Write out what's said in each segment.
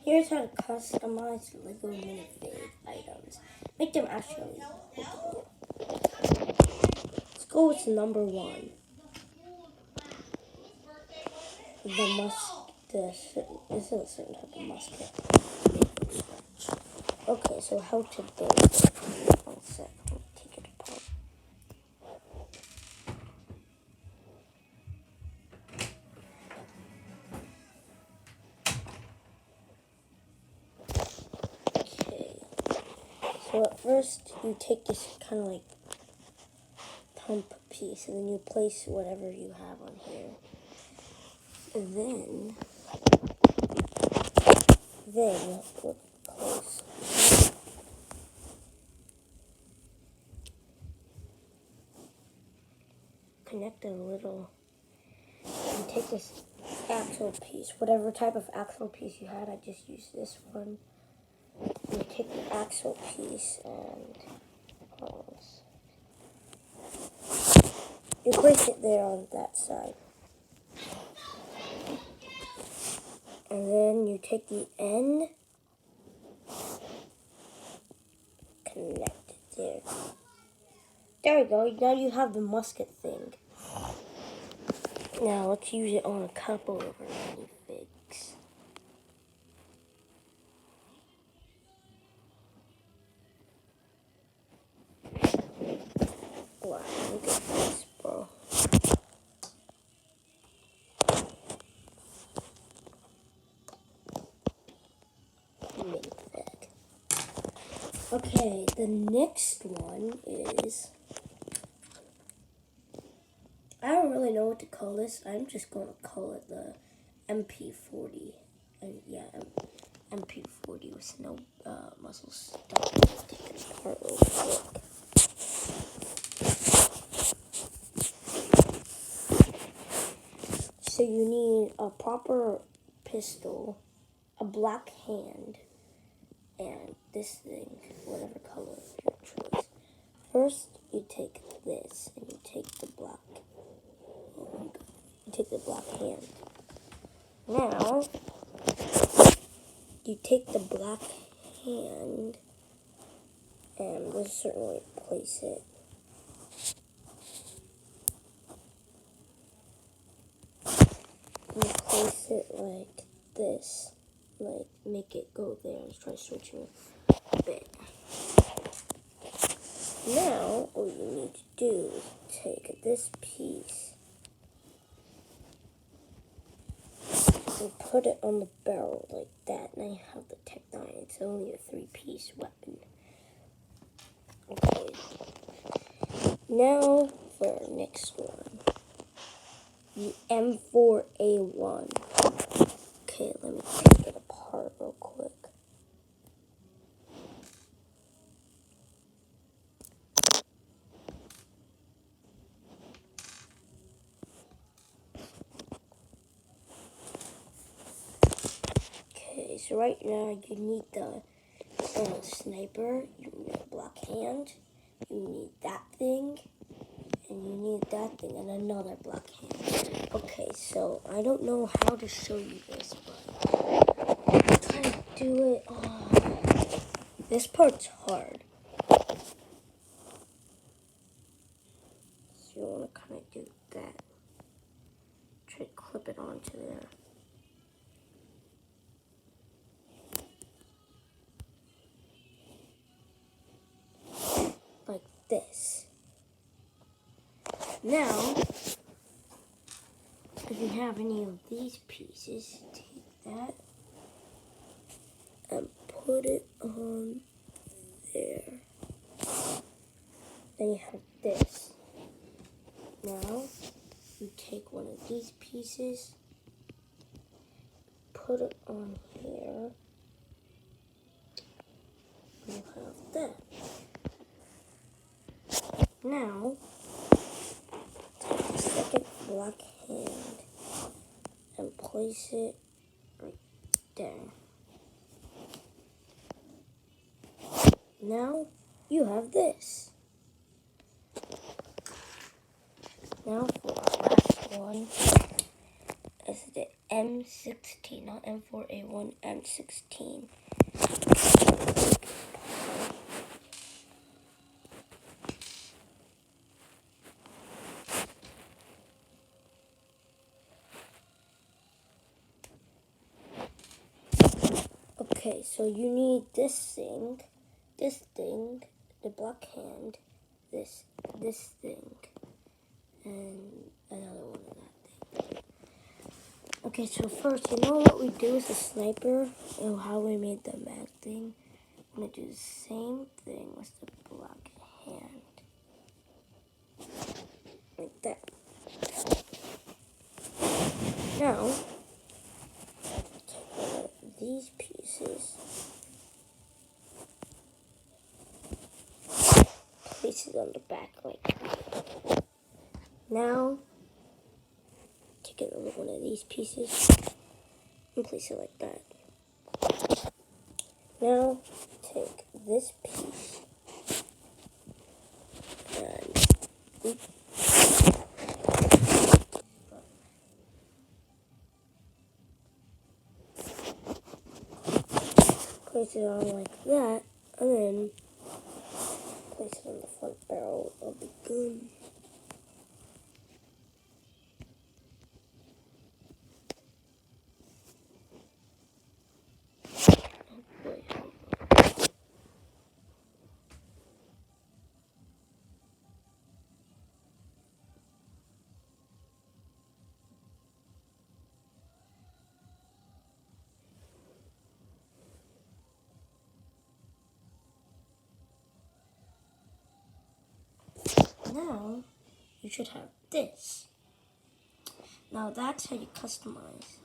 Here's how to customize Lego minifig items. Make them actually hookable. Let's go with number 1. The this is a certain type of musket. Okay, so how to build it. One sec, let me take it apart. Okay, so at first you take this kind of like pump piece and then you place whatever you have on here. And then look close. Connect a little. You take this axle piece, whatever type of axle piece you had. I just used this one. You take the axle piece and you place it there on that side. And then you take the end, connect it there. There we go. Now you have the musket thing. Now let's use it on a couple of our minifigs. Wow, look at this, bro. Minifig. Okay, the next one is, I don't really know what to call this. I'm just going to call it the MP40. And yeah, MP40 with no muscle stuff. Let's take it apart real quick. So you need a proper pistol, a black hand, and this thing, whatever color of your choice. First, you take this and you take the black. You take the black hand. Now, you take the black hand and there's a certain way to place it. You place it like this, like make it go there. Let's try switching a bit. Now, all you need to do is take this piece and put it on the barrel like that. Now you have the Tech 9. It's only a 3-piece weapon. Okay. Now for our next one. The M4A1. Okay, let me take it apart real quick. Okay, so right now you need the sniper, you need a black hand, you need that thing, and you need that thing, and another black hand. Okay, so I don't know how to show you this, but I'm trying to do it. This part's hard. So you want to kind of do that. Try to clip it onto there. Like this. Now, if you have any of these pieces, take that and put it on there. Then you have this. Now, you take one of these pieces, put it on here, and you have that. Now, take the second black hand and place it right there. Now, you have this. Now for our last one is the M16, not M4A1, M16. Okay, so you need this thing, the black hand, this thing, and another one of that thing. Okay, so first, you know what we do with the sniper and how we made the mag thing? I'm gonna do the same thing with the black hand. Like that. Now, take these pieces, place it on the back like that. Now, take another one of these pieces and place it like that. Now, take this piece and place it on like that, and then place it on the front barrel of the gun. Now, you should have this. Now that's how you customize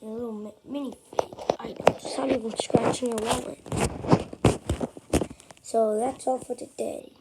your little mini fake items. It's not even scratching your wallet. So that's all for today.